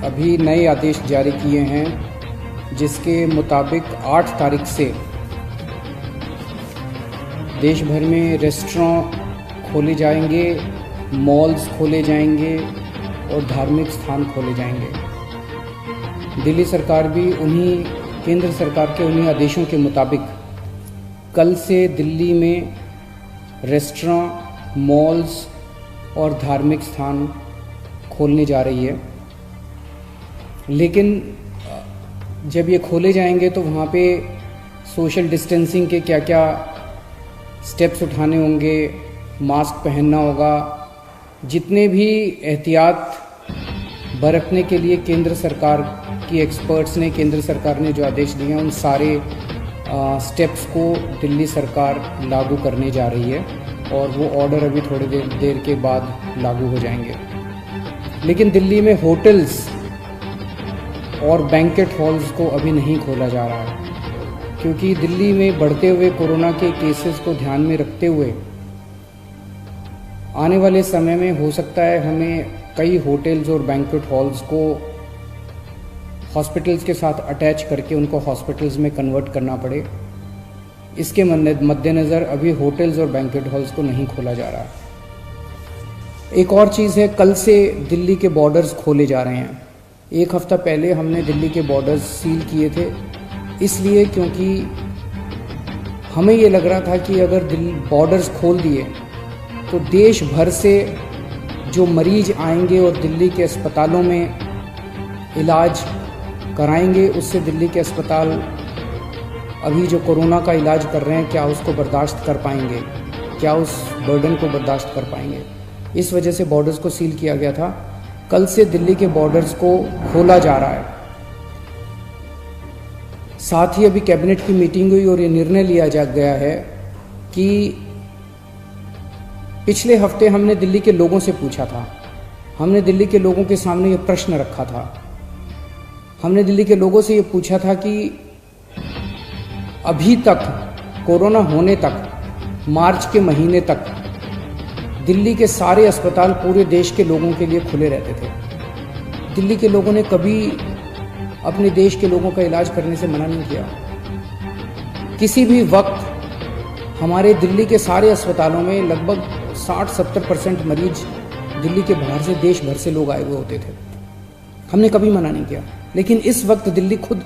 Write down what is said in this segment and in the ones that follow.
अभी नए आदेश जारी किए हैं जिसके मुताबिक 8 तारीख से देश भर में रेस्टोरेंट खोले जाएंगे, मॉल्स खोले जाएंगे और धार्मिक स्थान खोले जाएंगे। दिल्ली सरकार भी केंद्र सरकार के उन्हीं आदेशों के मुताबिक कल से दिल्ली में रेस्टोरेंट, मॉल्स और धार्मिक स्थान खोलने जा रही है। लेकिन जब ये खोले जाएंगे तो वहाँ पे सोशल डिस्टेंसिंग के क्या क्या स्टेप्स उठाने होंगे, मास्क पहनना होगा, जितने भी एहतियात बरतने के लिए केंद्र सरकार की एक्सपर्ट्स ने, केंद्र सरकार ने जो आदेश दिए हैं उन सारे स्टेप्स को दिल्ली सरकार लागू करने जा रही है और वो ऑर्डर अभी थोड़ी देर के बाद लागू हो जाएंगे। लेकिन दिल्ली में होटल्स और बैंकेट हॉल्स को अभी नहीं खोला जा रहा है, क्योंकि दिल्ली में बढ़ते हुए कोरोना के केसेस को ध्यान में रखते हुए आने वाले समय में हो सकता है हमें कई होटल्स और बैंकेट हॉल्स को हॉस्पिटल्स के साथ अटैच करके उनको हॉस्पिटल्स में कन्वर्ट करना पड़े। इसके मद्देनज़र अभी होटल्स और बैंकेट हॉल्स को नहीं खोला जा रहा। एक और चीज़ है, कल से दिल्ली के बॉर्डर्स खोले जा रहे हैं। एक हफ्ता पहले हमने दिल्ली के बॉर्डर्स सील किए थे, इसलिए क्योंकि हमें ये लग रहा था कि अगर बॉर्डर्स खोल दिए तो देश भर से जो मरीज आएंगे और दिल्ली के अस्पतालों में इलाज कराएंगे, उससे दिल्ली के अस्पताल अभी जो कोरोना का इलाज कर रहे हैं क्या उसको बर्दाश्त कर पाएंगे, क्या उस बर्डन को बर्दाश्त कर पाएंगे। इस वजह से बॉर्डर्स को सील किया गया था। कल से दिल्ली के बॉर्डर्स को खोला जा रहा है। साथ ही अभी कैबिनेट की मीटिंग हुई और ये निर्णय लिया गया है कि पिछले हफ्ते हमने दिल्ली के लोगों से पूछा था, हमने दिल्ली के लोगों के सामने ये प्रश्न रखा था, हमने दिल्ली के लोगों से ये पूछा था कि अभी तक कोरोना होने तक मार्च के महीने तक दिल्ली के सारे अस्पताल पूरे देश के लोगों के लिए खुले रहते थे। दिल्ली के लोगों ने कभी अपने देश के लोगों का इलाज करने से मना नहीं किया। किसी भी वक्त हमारे दिल्ली के सारे अस्पतालों में लगभग 60-70% मरीज दिल्ली के बाहर से, देश भर से लोग आए हुए होते थे। हमने कभी मना नहीं किया। लेकिन इस वक्त दिल्ली खुद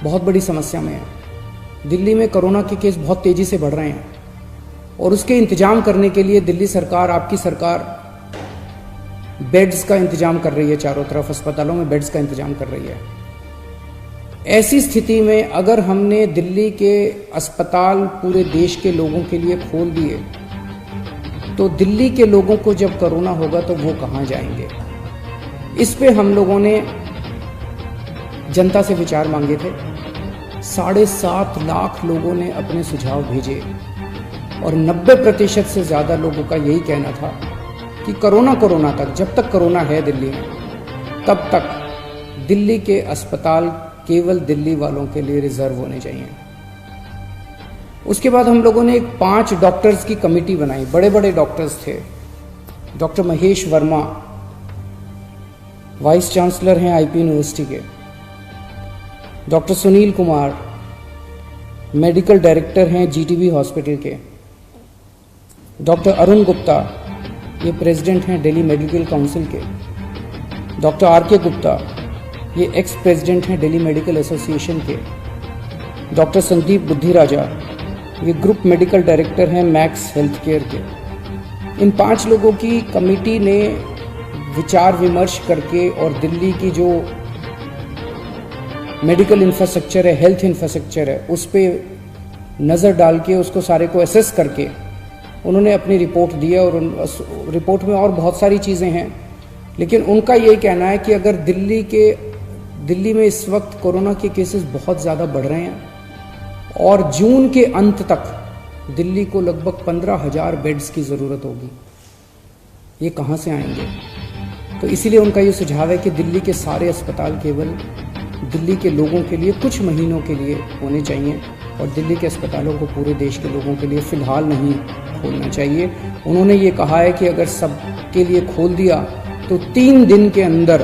बहुत बड़ी समस्या में है। दिल्ली में कोरोना के केस बहुत तेज़ी से बढ़ रहे हैं और उसके इंतजाम करने के लिए दिल्ली सरकार, आपकी सरकार, बेड्स का इंतजाम कर रही है। चारों तरफ अस्पतालों में बेड्स का इंतजाम कर रही है। ऐसी स्थिति में अगर हमने दिल्ली के अस्पताल पूरे देश के लोगों के लिए खोल दिए तो दिल्ली के लोगों को जब कोरोना होगा तो वो कहाँ जाएंगे। इस पे हम लोगों ने जनता से विचार मांगे थे। 7.5 लाख लोगों ने अपने सुझाव भेजे और 90% से ज़्यादा लोगों का यही कहना था कि कोरोना तक, जब तक कोरोना है दिल्ली में, तब तक दिल्ली के अस्पताल केवल दिल्ली वालों के लिए रिजर्व होने चाहिए। उसके बाद हम लोगों ने एक 5 डॉक्टर्स की कमेटी बनाई। बड़े बड़े डॉक्टर्स थे। Doctor Mahesh Verma vice chancellor हैं आईपी यूनिवर्सिटी के, doctor Sunil Kumar medical director हैं जीटीबी हॉस्पिटल के, डॉक्टर अरुण गुप्ता ये प्रेसिडेंट हैं दिल्ली मेडिकल काउंसिल के, डॉक्टर आरके गुप्ता ये एक्स प्रेसिडेंट हैं दिल्ली मेडिकल एसोसिएशन के, डॉक्टर संदीप बुद्धिराजा ये ग्रुप मेडिकल डायरेक्टर हैं मैक्स हेल्थ केयर के। इन 5 लोगों की कमेटी ने विचार विमर्श करके और दिल्ली की जो मेडिकल इंफ्रास्ट्रक्चर है, हेल्थ इंफ्रास्ट्रक्चर है, उस पर नज़र डाल के उसको सारे को एसेस करके उन्होंने अपनी रिपोर्ट दी है। और रिपोर्ट में और बहुत सारी चीज़ें हैं, लेकिन उनका ये कहना है कि अगर दिल्ली में इस वक्त कोरोना के केसेस बहुत ज़्यादा बढ़ रहे हैं और जून के अंत तक दिल्ली को लगभग 15,000 बेड्स की ज़रूरत होगी। ये कहाँ से आएंगे? तो इसीलिए उनका ये सुझाव है कि दिल्ली के सारे अस्पताल केवल दिल्ली के लोगों के लिए कुछ महीनों के लिए होने चाहिए और दिल्ली के अस्पतालों को पूरे देश के लोगों के लिए फ़िलहाल नहीं खोलना चाहिए। उन्होंने ये कहा है कि अगर सब के लिए खोल दिया तो 3 दिन के अंदर